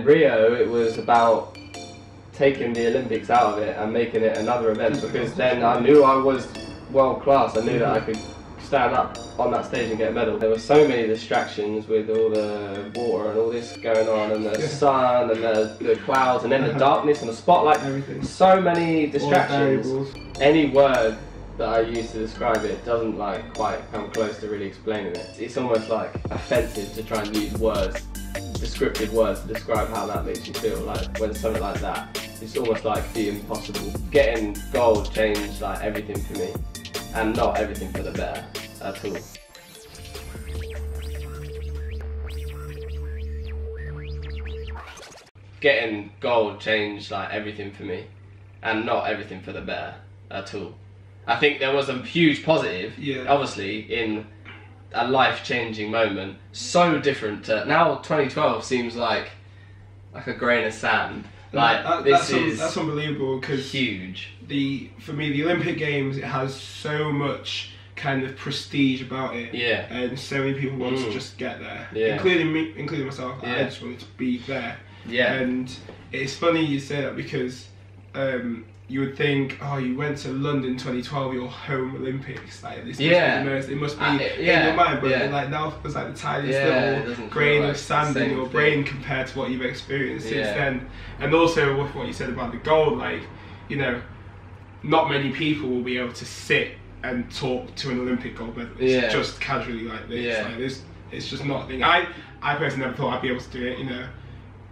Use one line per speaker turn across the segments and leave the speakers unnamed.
Rio, it was about taking the Olympics out of it and making it another event, because then I knew I was world class. I knew that I could stand up on that stage and get a medal. There were so many distractions with all the water and all this going on, and the sun and the clouds, and then the darkness and the spotlight.
Everything.
So many distractions. Any word that I use to describe it doesn't like quite come close to really explaining it. It's almost like offensive to try and use words, descriptive words, to describe how that makes you feel. Like when something like that, it's almost like the impossible. Getting gold changed like everything for me, and not everything for the better at all. Getting gold changed like everything for me, and not everything for the better at all. I think there was a huge positive, obviously, in a life-changing moment. So different to now. 2012 seems like a grain of sand. Like
that's unbelievable, because
huge.
For me, the Olympic Games, it has so much kind of prestige about it.
Yeah.
And so many people want to just get there,
Yeah.
including myself.
Yeah.
I just wanted to be there.
Yeah.
And it's funny you say that, because you would think, oh, you went to London 2012, your home Olympics, like this must be it must be in your mind, but like now it's like the tiniest little grain of sand in your brain compared to what you've experienced since then. And also with what you said about the gold, like, you know, not many people will be able to sit and talk to an Olympic gold medalist just casually like this. Like this, it's just not a thing. I personally never thought I'd be able to do it, you know.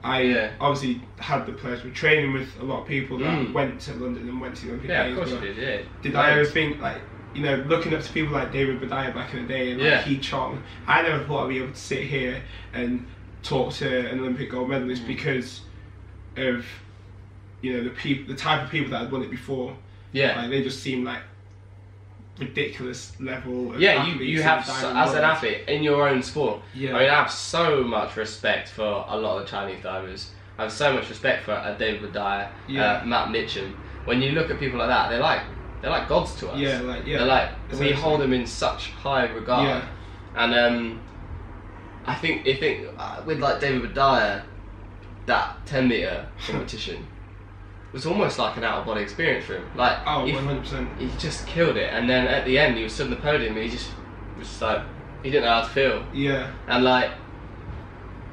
I obviously had the pleasure of training with a lot of people that went to London and went to the Olympic Games.
Of course you did,
Did I ever think, like, you know, looking up to people like David Badaya back in the day and like He Chong, I never thought I'd be able to sit here and talk to an Olympic gold medalist because of, you know, the type of people that had won it before. Yeah. Like, they just seem like ridiculous level of
you have as an athlete in your own sport. I mean, I have so much respect for a lot of the Chinese divers. I have so much respect for David Badaya, Matt Mitchum. When you look at people like that, they're like gods to us. They're like we hold them in such high regard. And I think with like David Badaya, that 10-meter competition was almost like an out-of-body experience for him. Like,
100%.
He just killed it, and then at the end he was stood on the podium and he just was like, he didn't know how to feel. Yeah. And like,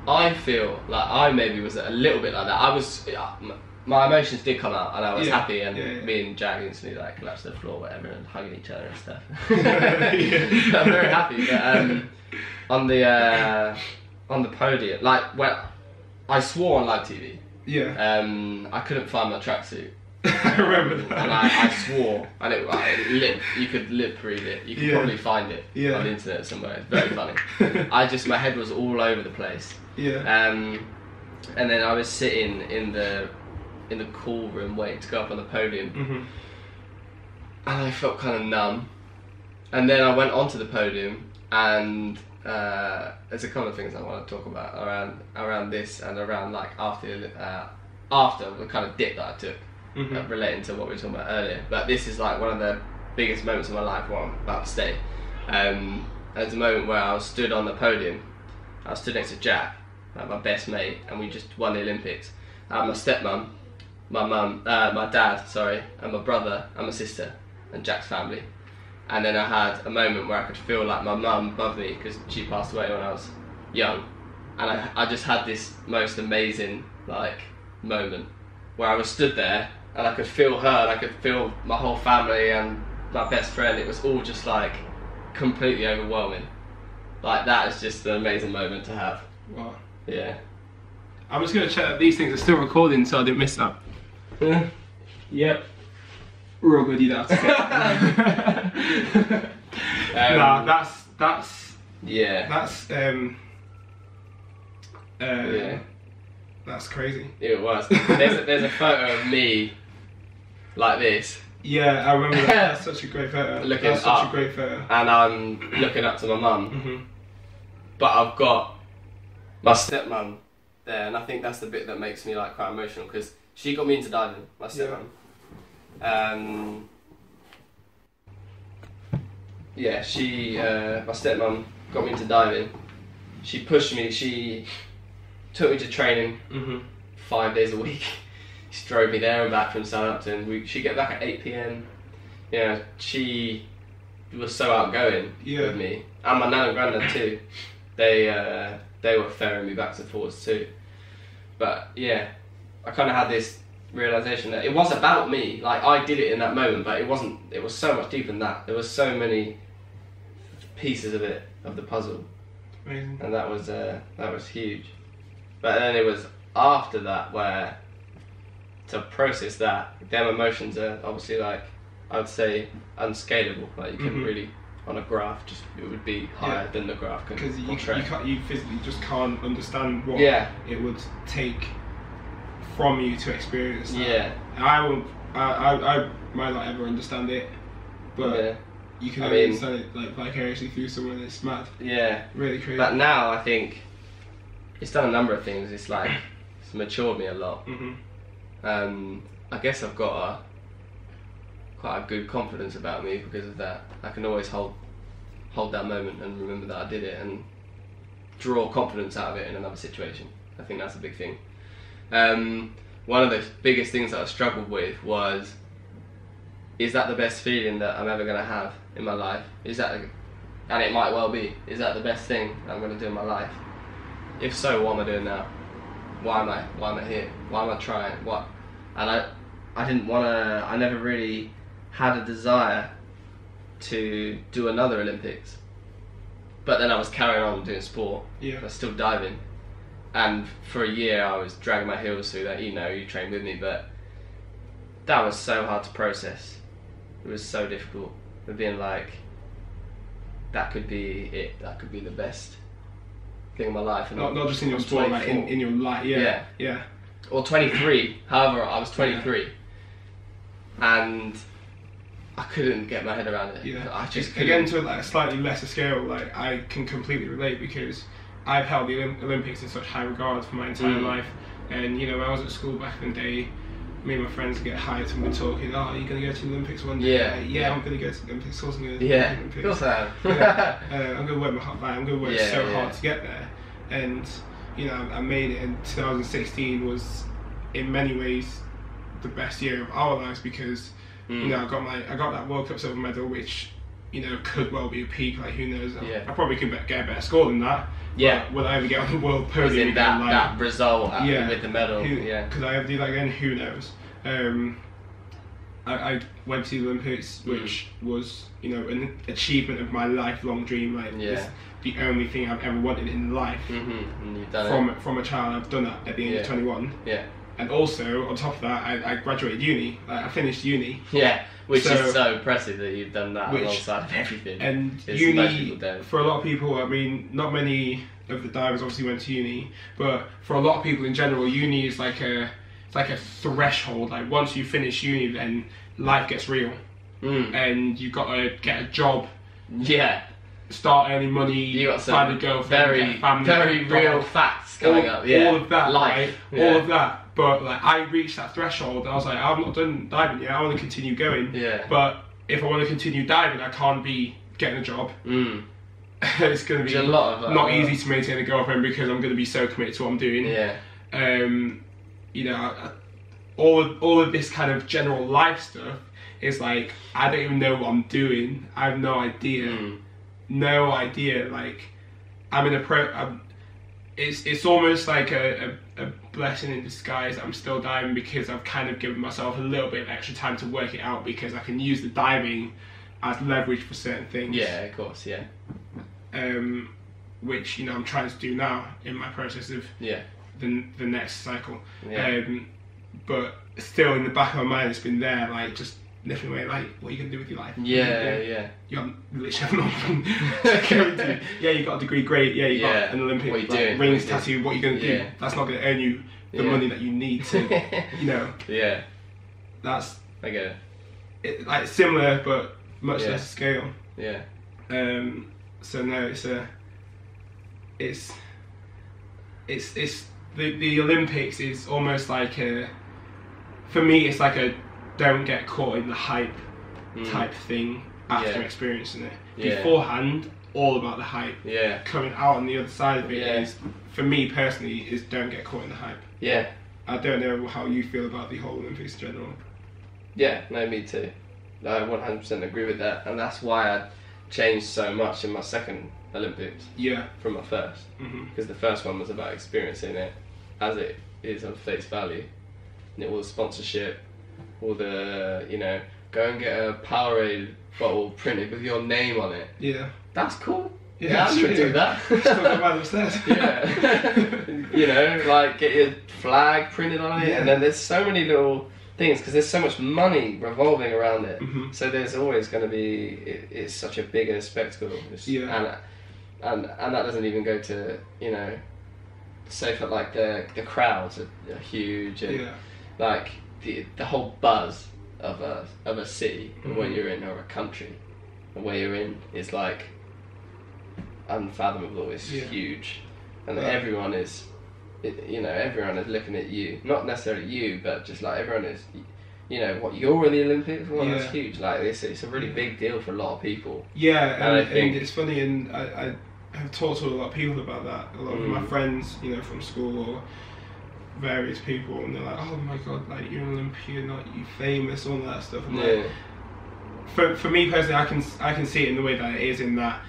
I feel like I maybe was a little bit like that. I was, my emotions did come out, and I was happy, and me and Jack instantly like collapsed to the floor, whatever, and hugging each other and stuff. I'm very happy. But on the podium, like, well, I swore on live TV. I couldn't find my tracksuit.
I remember that.
And I swore, and it you could lip read it. You could probably find it on the internet somewhere. It's very funny. My head was all over the place. And then I was sitting in the call room waiting to go up on the podium, and I felt kind of numb. And then I went onto the podium, and there's a couple of things I want to talk about around this and around like after the kind of dip that I took, relating to what we were talking about earlier. But this is like one of the biggest moments of my life where I'm about to stay. There's a moment where I was stood on the podium. I was stood next to Jack, like my best mate, and we just won the Olympics. I had my stepmom, my dad, and my brother and my sister and Jack's family. And then I had a moment where I could feel like my mum above me, because she passed away when I was young. And I just had this most amazing like moment where I was stood there and I could feel her, and I could feel my whole family and my best friend. It was all just like completely overwhelming. Like, that is just an amazing moment to have.
Wow.
Yeah.
I'm just going to check that these things are still recording so I didn't miss that. Yep. Real good, you don't have to say. Nah, that's crazy.
It was. There's a photo of me like this.
Yeah, I remember that. That's such a great photo. That's such a great photo.
And I'm looking up to my mum. But I've got my stepmum there, and I think that's the bit that makes me like quite emotional, because she got me into diving, my stepmum. My stepmom got me into diving. She pushed me, she took me to training 5 days a week. She drove me there and back from Southampton. She'd get back at 8 PM. You know, she was so outgoing with me, and my nan and granddad too. They were ferrying me back and forwards too. But yeah, I kind of had this realization that it was about me. Like, I did it in that moment, but it wasn't. It was so much deeper than that. There was so many pieces of it, of the puzzle.
Amazing.
And that was huge. But then it was after that where, to process that, them emotions are obviously, like, I would say unscalable. Like, you can really, on a graph, just it would be higher than the graph can portray.
Because you physically just can't understand what it would take from you to experience that.
Yeah.
I might not ever understand it, but you can only understand it like vicariously through someone that's mad.
Yeah.
Really crazy.
But now I think it's done a number of things. It's like, it's matured me a lot. I guess I've got quite a good confidence about me because of that. I can always hold that moment and remember that I did it and draw confidence out of it in another situation. I think that's a big thing. One of the biggest things that I struggled with was, is that the best feeling that I'm ever going to have in my life? Is that, and it might well be, is that the best thing I'm going to do in my life? If so, what am I doing now? Why am I here? Why am I trying? What? And I didn't want to, I never really had a desire to do another Olympics. But then I was carrying on doing sport. I was still diving. And for a year I was dragging my heels through that. You trained with me, but that was so hard to process. It was so difficult. Of being like, that could be it. That could be the best thing in my life. And
not just in your sport, like in your life. Yeah.
Or 23. However, I was 23, and I couldn't get my head around it. I just couldn't.
Again, to a slightly lesser scale, like, I can completely relate because I've held the Olympics in such high regard for my entire life. And when I was at school back in the day, me and my friends would get hyped and we're talking, oh, are you going to go to the Olympics one day? I'm going to go to the Olympics. Of course I'm going to go to the Olympics.
Of course I am.
I'm going to work my heart out. I'm going to work so hard to get there. And I made it, and 2016 was in many ways the best year of our lives because I got that World Cup silver medal, which could well be a peak. Like, who knows? I probably could get a better score than that. But will I ever get on the world podium again?
That result with the medal.
Could I ever do that again? Who knows? I went to the Olympics, which was an achievement of my lifelong dream. Like, it's the only thing I've ever wanted in life.
And you've done it.
From a child. I've done that at the age of 21. And also, on top of that, I graduated uni. I finished uni.
Which is so impressive that you've done that alongside of everything.
And uni, for a lot of people, I mean, not many of the divers obviously went to uni, but for a lot of people in general, uni is like a threshold. Like, once you finish uni, then life gets real, and you've got to get a job. Start earning money. You got some find a girlfriend, get a family,
very real facts coming up.
All of that, life, right? All of that. But like, I reached that threshold and I was like, I'm not done diving yet, I want to continue going. But if I want to continue diving, I can't be getting a job. It's going to be not easy to maintain a girlfriend because I'm going to be so committed to what I'm doing. All of this kind of general life stuff is like, I don't even know what I'm doing. I have no idea. No idea. Like, I'm in a it's almost like a blessing in disguise that I'm still diving because I've kind of given myself a little bit of extra time to work it out because I can use the diving as leverage for certain things.
Of course,
which I'm trying to do now in my process of the next cycle. But still in the back of my mind, it's been there, like, just nipping away, like, what are you going to do with your life? You haven't literally nothing to go to. You got a degree, great. You got an Olympic rings tattoo. What are you going to do? That's not going to earn you the money that you need to, That's
I get
it. Like, similar but much less scale. So no, it's the Olympics is almost like for me it's like a don't get caught in the hype type thing after experiencing it. Beforehand, all about the hype.
Yeah.
Coming out on the other side of it is, for me personally, is don't get caught in the hype.
Yeah.
I don't know how you feel about the whole Olympics in general.
Yeah, no, me too. I 100% agree with that, and that's why I changed so much in my second Olympics.
Yeah.
From my first, because the first one was about experiencing it as it is on face value, and all the sponsorship, all the go and get a Powerade bottle printed with your name on it.
Yeah.
That's cool. Yeah, I should do that. Yeah. Like get your flag printed on it, and then there's so many little things because there's so much money revolving around it. So there's always going to be. It's such a bigger spectacle. And that doesn't even go to say for like the crowds are huge and like the whole buzz of a city and where you're in, or a country and where you're in is like unfathomable. It's huge, and everyone is everyone is looking at you, not necessarily you, but just like everyone is what, you're in the Olympics. Well, that's huge. Like it's a really big deal for a lot of people.
And it's funny, and I have talked to a lot of people about that. A lot of my friends, from school or various people, and they're like, "Oh my god, like you're an Olympian, like you famous, all that stuff." And like, for me personally, I can see it in the way that it is, in that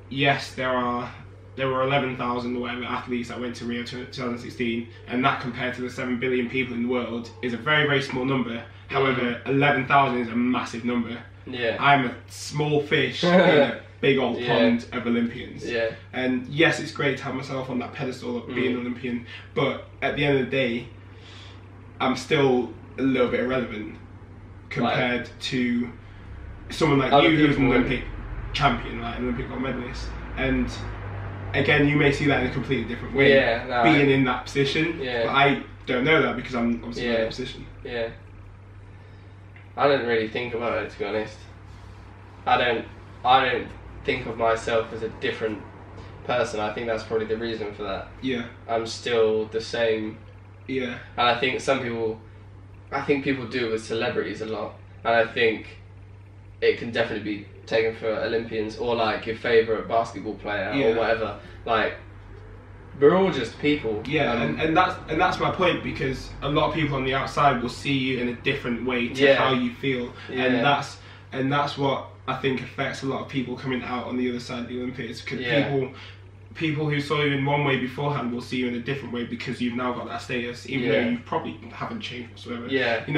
yes, there were 11,000 or whatever athletes that went to Rio 2016, and that compared to the 7 billion people in the world is a very, very small number. However, 11,000 is a massive number.
Yeah,
I'm a small fish in a big old pond of Olympians.
Yeah.
And yes, it's great to have myself on that pedestal of being an Olympian, but at the end of the day, I'm still a little bit irrelevant compared to someone like you, who's an Olympic champion, like an Olympic gold medalist. And again, you may see that in a completely different way, being in that position. But I don't know that because I'm obviously in that position.
Yeah. I don't really think about it, to be honest. I don't think of myself as a different person. I think that's probably the reason for that.
Yeah.
I'm still the same.
Yeah.
And I think people do it with celebrities a lot. And I think it can definitely be taken for Olympians or like your favourite basketball player or whatever. Like, we're all just people.
Yeah, and that's my point, because a lot of people on the outside will see you in a different way to how you feel. And that's what I think affects a lot of people coming out on the other side of the Olympics, because people who saw you in one way beforehand will see you in a different way because you've now got that status, even though you probably haven't changed whatsoever.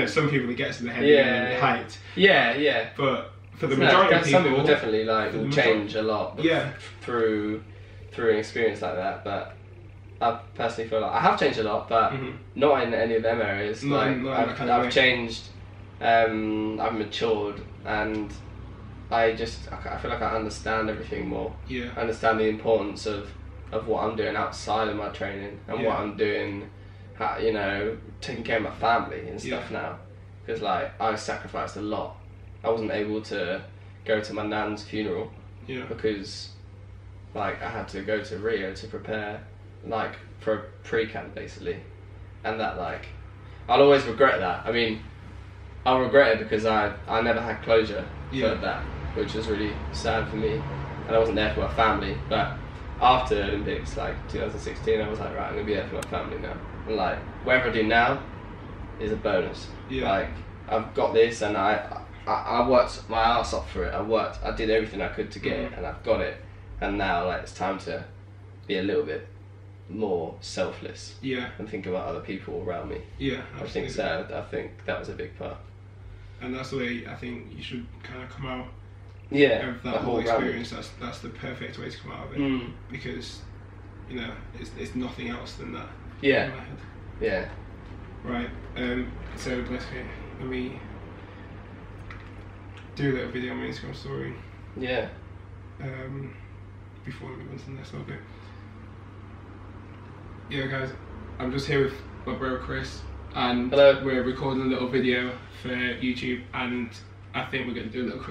Some people, it gets to the head and the height. But for the majority of people,
some people definitely will change a lot through an experience like that. But I personally feel like I have changed a lot, but not in any of them areas. I've changed, I've matured, and I feel like I understand everything more. I understand the importance of what I'm doing outside of my training and what I'm doing, taking care of my family and stuff now. Because I sacrificed a lot. I wasn't able to go to my nan's funeral because I had to go to Rio to prepare for a pre-camp basically, and that I'll always regret that. I mean, I'll regret it because I never had closure for that, which was really sad for me, and I wasn't there for my family. But after Olympics 2016, I was like, right, I'm gonna be there for my family now, and whatever I do now is a bonus. I've got this, and I worked my ass off for it. I did everything I could to get it, and I've got it. And now, it's time to be a little bit more selfless. And think about other people around me. I think so. I think that was a big part.
And that's the way I think you should kind of come out. Of that
the
whole experience. That's the perfect way to come out of it. Because, it's nothing else than that. In my head. Right. So basically, let me do a little video on my Instagram story. Before we move on to the next little bit. Guys, I'm just here with my bro Chris, and we're recording a little video for YouTube, and I think we're going to do a little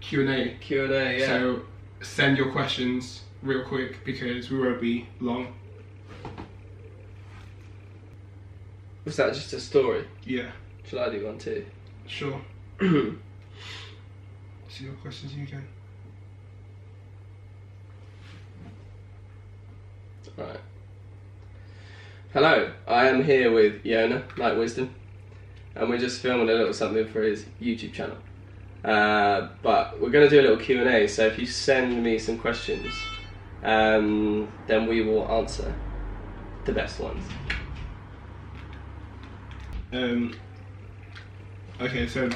Q&A.
Q&A,
So send your questions real quick because we won't be long.
Was that just a story?
Should
I do one too?
Sure. See your questions you can.
Hello, I am here with Yona, Light Wisdom, and we're just filming a little something for his YouTube channel. But we're going to do a little Q&A, so if you send me some questions, then we will answer the best ones.
Okay, so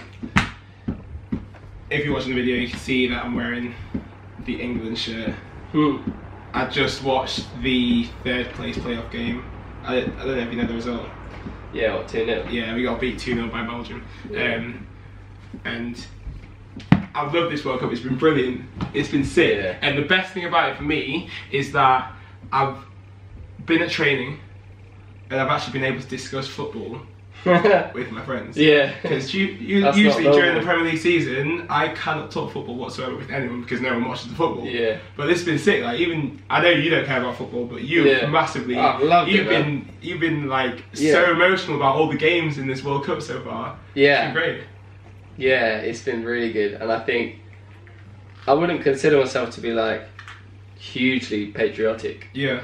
if you're watching the video, you can see that I'm wearing the England shirt. I just watched the third place playoff game. I don't know if you know the result.
Yeah, what, 2-0?
Yeah, we got beat 2-0 by Belgium. Yeah. And I've loved this World Cup, it's been brilliant, it's been sick. Yeah. And the best thing about it for me is that I've been at training and I've actually been able to discuss football with my friends.
Yeah.
Because usually during the Premier League season, I cannot talk football whatsoever with anyone because no one watches the football.
Yeah.
But this has been sick. Like, even I know you don't care about football, but you've massively. You've been like so emotional about all the games in this World Cup so far.
Yeah.
It's been great.
Yeah, it's been really good, and I think I wouldn't consider myself to be like hugely patriotic.
Yeah.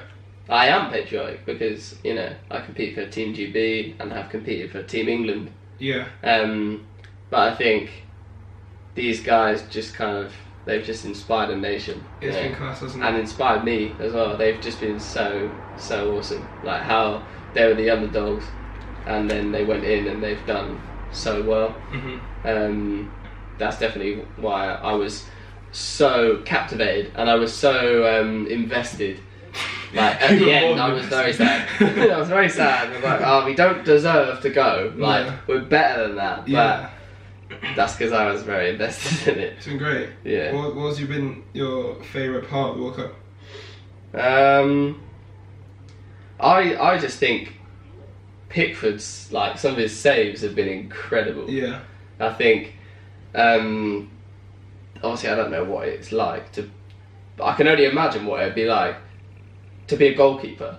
I am patriotic because, you know, I compete for Team GB and have competed for Team England.
Yeah.
But I think these guys just they've just inspired a nation.
It's been class, hasn't it?
And inspired me as well. They've just been so awesome. Like how they were the underdogs and then they went in and they've done so well. That's definitely why I was so captivated and I was so invested. Like at the end, I was very sad. I was very sad. I was like, oh, we don't deserve to go. Like we're better than that. But that's because I was very invested in it.
It's been great.
Yeah.
What's been your favourite part of the World Cup?
I just think Pickford's, like, some of his saves have been incredible.
Yeah. I
think obviously I don't know what it's like to. I can only imagine what it'd be like to be a goalkeeper.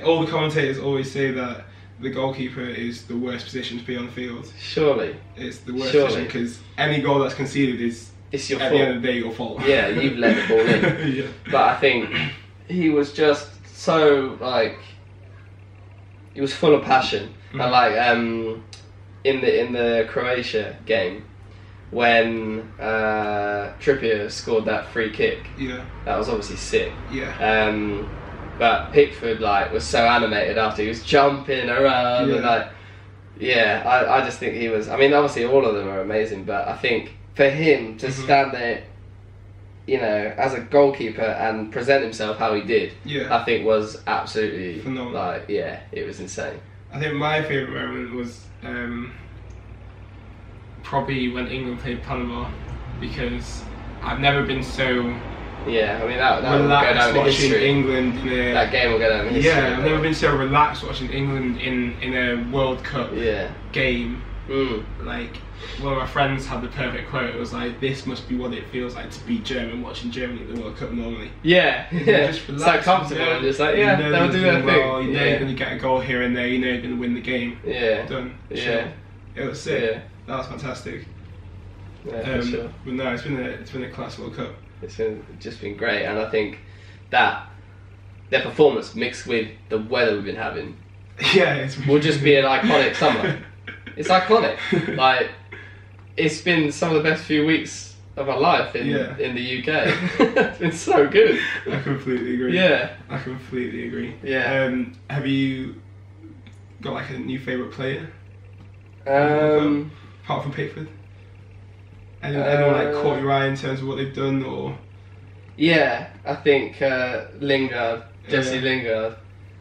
All the commentators always say that the goalkeeper is the worst position to be on the field.
Surely.
It's the worst position because any goal that's conceded is
your fault.
At the end of the day your fault.
Yeah, you've let the ball in.
Yeah.
But I think he was just so, like, he was full of passion. And like in the Croatia game, when Trippier scored that free kick, that was obviously sick.
Yeah.
But Pickford, like, was so animated after. He was jumping around and like, I just think he was. I mean, obviously all of them are amazing, but I think for him to stand there, you know, as a goalkeeper and present himself how he did, I think was absolutely phenomenal. Like, it was insane.
I think my favourite moment was probably when England played Panama, because I've never been so
I mean that will
relaxed
go down in
watching
history.
England
that game will go down in history.
Yeah, I've never been so relaxed watching England in a World Cup game. Like, one of my friends had the perfect quote. It was like, "This must be what it feels like to be German watching Germany at the World Cup normally."
Yeah.
Just
it's like comfortable and just like, they'll do their thing.
You know you're going to get a goal here and there. You know you're going to win the game. Done. Sure. It was sick. That was fantastic.
Yeah, for sure.
But no, it's been a class World Cup.
It's just been great, and I think that their performance mixed with the weather we've been having, will just be an iconic summer. It's iconic. Like, it's been some of the best few weeks of our life in the UK. It's been so good.
I completely agree.
Yeah.
I completely agree.
Yeah.
Have you got like a new favourite player? Apart from Pickford? Anyone like caught your eye in terms of what they've done, or?
Yeah, I think Lingard, Jesse Lingard.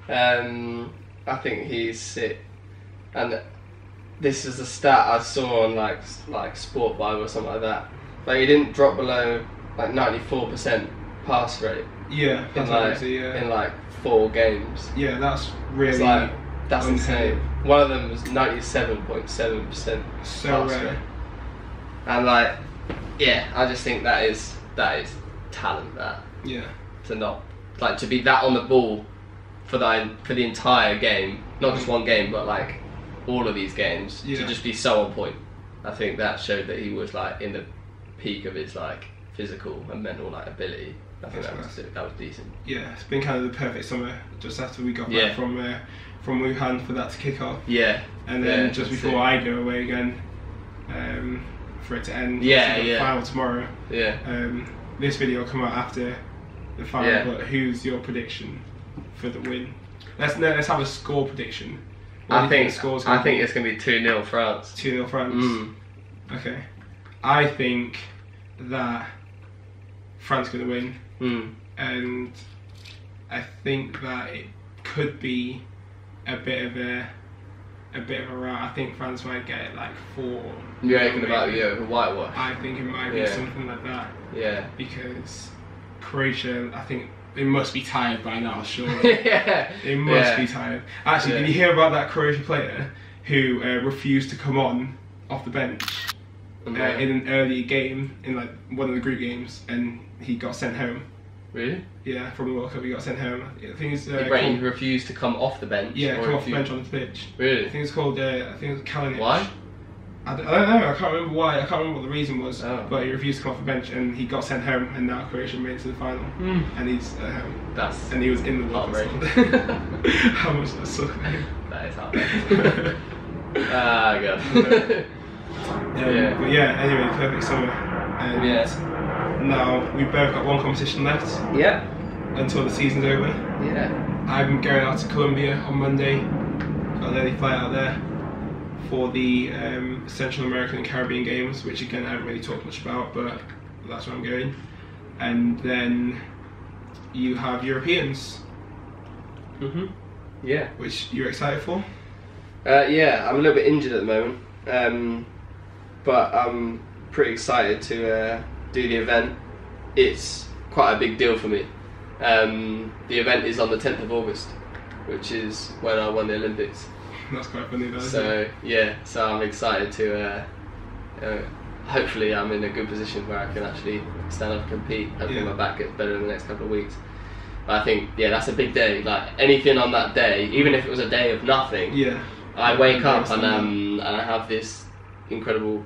I think he's sick, and this is a stat I saw on like Sport Bible or something like that. Like, he didn't drop below like 94% pass rate.
Yeah,
in like 4 games.
Yeah, that's really.
It's like, that's insane. One of them was 97.7%
so rare. Rate.
And like, I just think that is talent. That to not like to be that on the ball for the entire game, not just one game, but like all of these games, to just be so on point. I think that showed that he was like in the peak of his like physical and mental like ability. I think that was decent.
Yeah, it's been kind of the perfect summer just after we got back from Wuhan for that to kick off.
Yeah.
And then just before I go away again, for it to end.
Yeah.
Final tomorrow.
Yeah.
This video will come out after the final. But who's your prediction for the win? Let's have a score prediction.
I think it's going to be 2-0 France.
2-0 France. Okay. I think that France is going to win, and I think that it could be a bit of a rout. I think France might get it like 4.
You're thinking about a whitewash?
I think it might be something like that.
Yeah.
Because Croatia, I think they must be tired by now, surely. They must be tired. Actually, did you hear about that Croatian player who refused to come on off the bench in an early game, in like one of the group games, and he got sent home?
Really?
Yeah, from the World Cup he got sent home. I think it's
he refused to come off the bench?
Yeah, come off the bench on the pitch.
Really?
I think it's called, Kalinic.
Why?
I don't know, I can't remember why, I can't remember what the reason was, but he refused to come off the bench and he got sent home, and now Croatia made it to the final, and he's at home. And he was in the World Cup. How much that sucked, man.
That is heartbreaking. God.
But yeah, anyway, perfect summer. And now we've both got one competition left.
Yeah.
Until the season's over.
Yeah.
I'm going out to Colombia on Monday. Got an early flight out there for the Central American and Caribbean Games, which again I haven't really talked much about, but that's where I'm going. And then you have Europeans.
Yeah.
Which you're excited for?
Yeah, I'm a little bit injured at the moment, but I'm pretty excited to do the event. It's quite a big deal for me. The event is on the 10th of August, which is when I won the Olympics.
That's quite funny though.
So so I'm excited to hopefully I'm in a good position where I can actually stand up and compete. Hopefully my back gets better in the next couple of weeks. But I think that's a big day. Like anything on that day, even if it was a day of nothing, I wake up and I have this incredible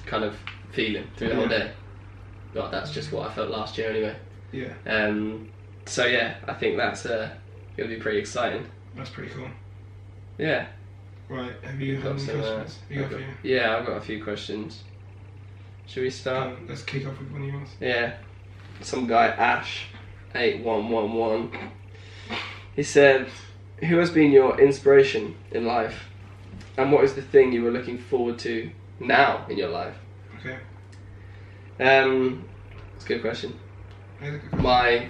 kind of feeling through the whole day. But that's just what I felt last year anyway. So I think that's it'll be pretty exciting.
That's pretty cool.
Yeah.
Right, have you got any questions?
Yeah, I've got a few questions. Should we start?
Let's kick off with one of yours.
Yeah. Some guy, Ash8111, he said, who has been your inspiration in life? And what is the thing you are looking forward to now in your life?
Okay.
It's a good question. My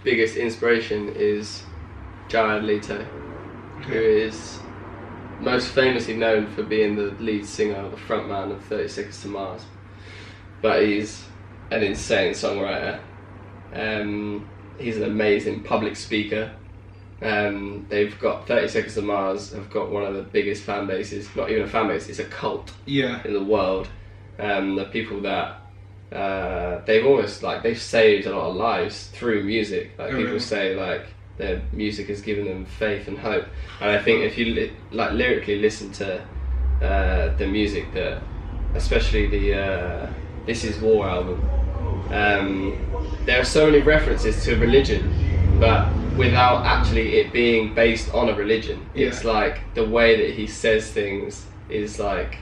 biggest inspiration is Jared Leto, who is most famously known for being the lead singer or the frontman of 30 Seconds to Mars. But he's an insane songwriter. He's an amazing public speaker. They've got 30 Seconds to Mars have got one of the biggest fan bases, not even a fan base, it's a cult in the world. The people that they've saved a lot of lives through music. Like people say like their music has given them faith and hope. And I think if you lyrically listen to the music, that especially the This Is War album, there are so many references to religion, but without actually it being based on a religion. It's like the way that he says things is like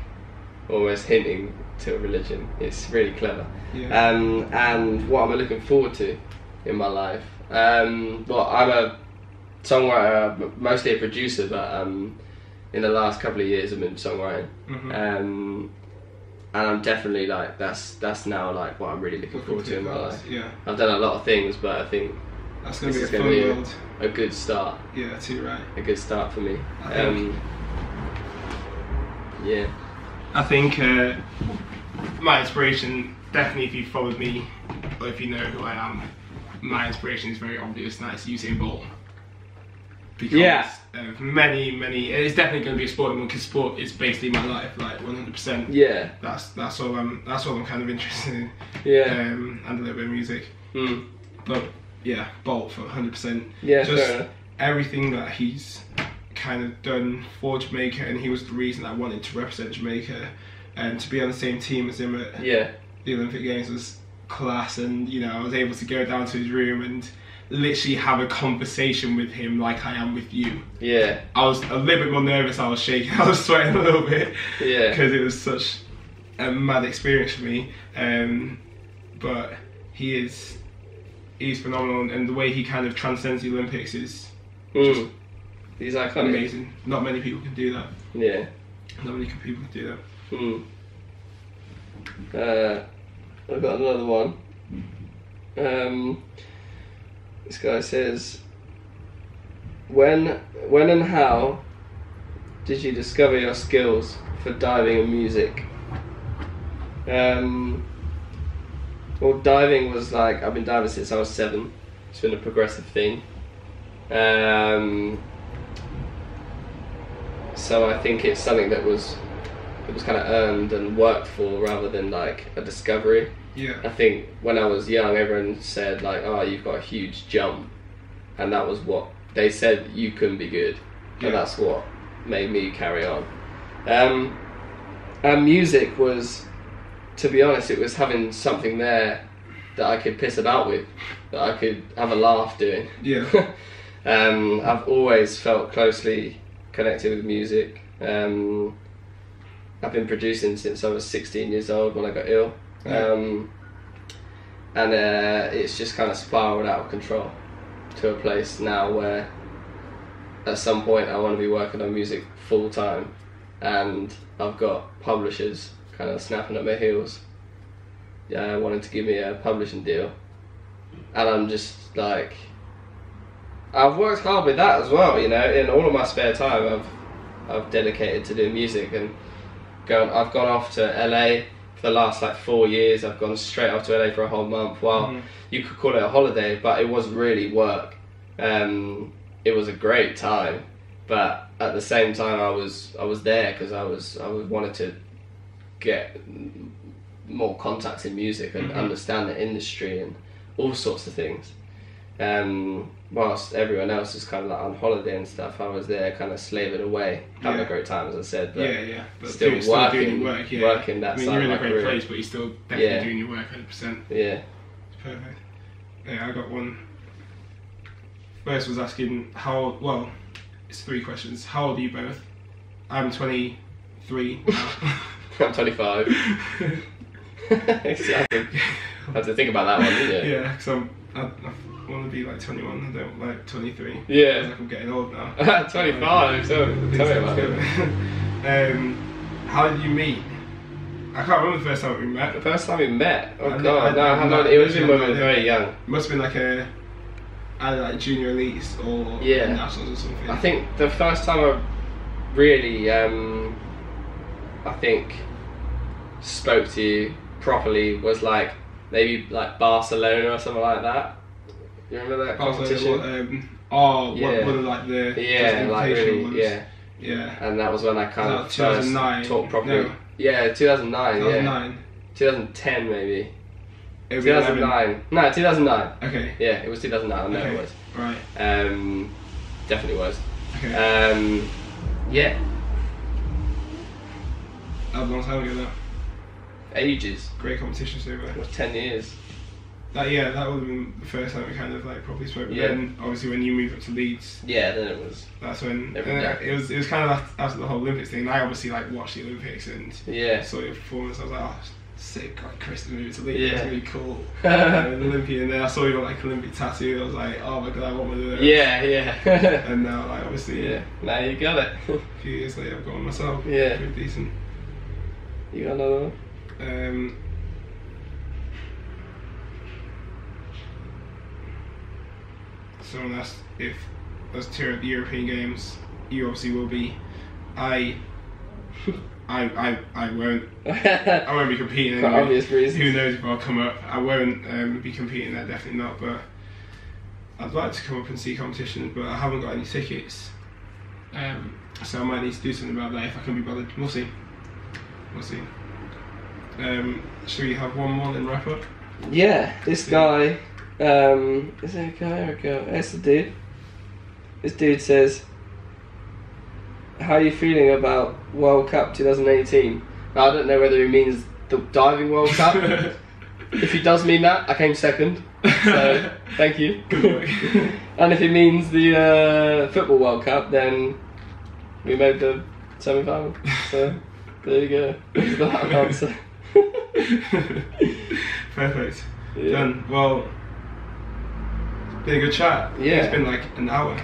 almost hinting to a religion. It's really clever. And what am I looking forward to in my life? Well, I'm a songwriter, mostly a producer, but in the last couple of years I've been songwriting. And I'm definitely like that's now like what I'm really looking forward to in my life. I've done a lot of things, but I think
that's going to be
a good start.
Too right.
A good start for me.
I think my inspiration, definitely if you followed me or if you know who I am, my inspiration is very obvious, and that's Usain Bolt. Because of many, it's definitely going to be a sporting one, because sport is basically my life, like 100%. That's all I'm kind of interested in. And a little bit of music. But Bolt for 100%. Just everything that he's kind of done for Jamaica, and he was the reason I wanted to represent Jamaica, and to be on the same team as him at the Olympic Games was class, and you know, I was able to go down to his room and literally have a conversation with him like I am with you.
Yeah.
I was a little bit more nervous, I was shaking, I was sweating a little bit.
Yeah.
Because it was such a mad experience for me. But he's phenomenal, and the way he kind of transcends the Olympics is just
he's iconic.
Amazing. Not many people can do that.
Yeah.
Not many people can do
that. I've got another one. This guy says, when and how did you discover your skills for diving and music? Well, diving was like, I've been diving since I was 7. It's been a progressive thing. So I think it's something that was kind of earned and worked for rather than like a discovery.
Yeah.
I think when I was young, everyone said like, "Oh, you've got a huge jump," and that was what they said. You couldn't be good, and that's what made me carry on. And music was, to be honest, it was having something there that I could piss about with, that I could have a laugh doing.
Yeah.
I've always felt closely connected with music. I've been producing since I was 16 years old when I got ill. And it's just kind of spiraled out of control to a place now where at some point I want to be working on music full time, and I've got publishers kind of snapping at my heels, wanting to give me a publishing deal, and I'm just like, I've worked hard with that as well, you know. In all of my spare time I've dedicated to doing music, and I've gone off to LA for the last like 4 years. I've gone straight off to LA for a whole month. Well, you could call it a holiday, but it wasn't really work. It was a great time, but at the same time I was there because I wanted to get more contacts in music and understand the industry and all sorts of things. Whilst everyone else is kind of like on holiday and stuff, I was there kind of slaving away, having a great time, as I said. But
but
still
doing your work.
Working that side.
You're in a great place, but you're still definitely doing your work 100%.
Yeah.
It's perfect. Yeah, I got one. First was asking how. Well, it's 3 questions. How old are you both? I'm 23 now.
I'm 25. Exactly. I had to think about that one, didn't you?
Yeah, because I want to be like 21. I don't like 23.
Yeah.
Like I'm getting old now.
25. So tell me about it.
How did you meet? I can't remember the first time we met.
The first time we met? Oh god, no, it was when we were very young. It
must have been like either like junior elites or nationals or something.
I think the first time I really, I think, spoke to you properly was like maybe like Barcelona or something like that. You remember that competition?
One of like the
like really,
ones. Yeah.
And that was when I kind of first
2009.
talked properly.
No.
Yeah, 2009.
2009.
2010 maybe.
2009.
No, 2009.
Okay.
Yeah, it was 2009. I know it was.
Right.
Definitely was.
Okay.
Yeah.
That was a long time ago though.
Ages.
Great competition so far.
It was 10 years.
That would have been the first time we kind of like probably spoke. But then obviously when you moved up to Leeds.
Yeah, then it was.
That's when it was kind of after the whole Olympics thing. And I obviously like watched the Olympics and saw your performance. I was like, oh, sick! God, Chris is moving to Leeds. It's gonna be cool. An Olympian. And then I saw you got like Olympic tattoo. I was like, oh my god, I want one of those.
Yeah.
And now like obviously
now you got it.
A few years later, I've got one myself.
Yeah.
Pretty decent.
You got another one?
Someone asked if as tour at the European Games, you obviously will be. I won't. I won't be competing.
For obvious reasons.
Who knows if I'll come up? I won't be competing there. Definitely not. But I'd like to come up and see competitions, but I haven't got any tickets. So I might need to do something about that if I can be bothered. We'll see. Should we have one more and wrap up?
Yeah, this guy, is it a guy or a girl? It's a dude. This dude says, how are you feeling about World Cup 2018? Now, I don't know whether he means the diving World Cup If he does mean that, I came second. So thank you.
Good work.
And if it means the football World Cup, then we made the semi-final. So there you go. That's the answer.
Perfect. Yeah. Done. Well, it's been a good chat.
Yeah.
It's been like an hour.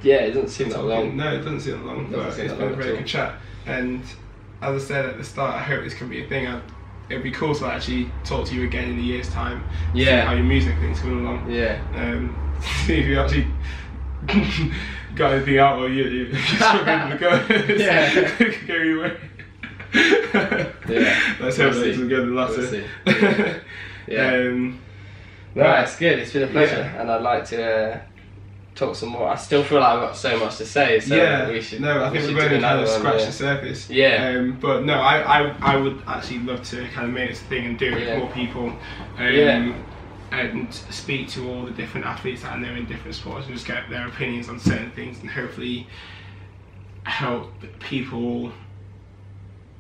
Yeah, it doesn't seem that long.
No, it doesn't seem that long, but it's been a very good chat. And as I said at the start, I hope this can be a thing. It'd be cool to actually talk to you again in a year's time.
Yeah.
See how your music thing's coming along.
Yeah.
See if you actually got anything out, or you're struggling to go.
Yeah.
Go your way.
Yeah.
Let's hope that doesn't go the latter.
We'll see. Yeah. No, it's good. It's been a pleasure, and I'd like to talk some more. I still feel like I've got so much to say. So we should.
No, I think we've only kind of scratched the surface.
Yeah.
But no, I would actually love to kind of make this a thing and do it with more people. And speak to all the different athletes that I know in different sports and just get their opinions on certain things, and hopefully help people,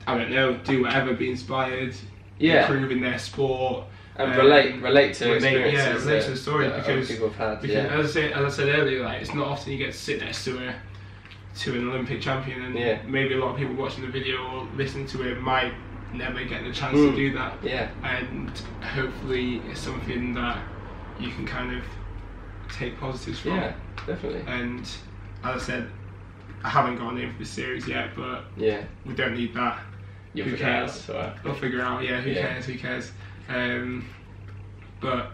I don't know, do whatever, be inspired, improve in their sport,
and relate to experiences.
Yeah, relate to the story, because
people have had.
As I said earlier, like, it's not often you get to sit next to an Olympic champion, and maybe a lot of people watching the video or listening to it might never get the chance to do that.
Yeah.
And hopefully it's something that you can kind of take positives from.
Yeah, definitely.
And as I said, I haven't got a name for this series yet, but we don't need that. Who cares? We'll figure out. Yeah, who cares? Who cares? But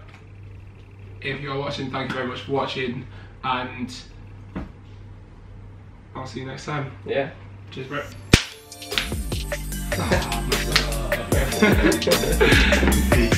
if you're watching, thank you very much for watching, and I'll see you next time.
Yeah.
Cheers, bro. Peace.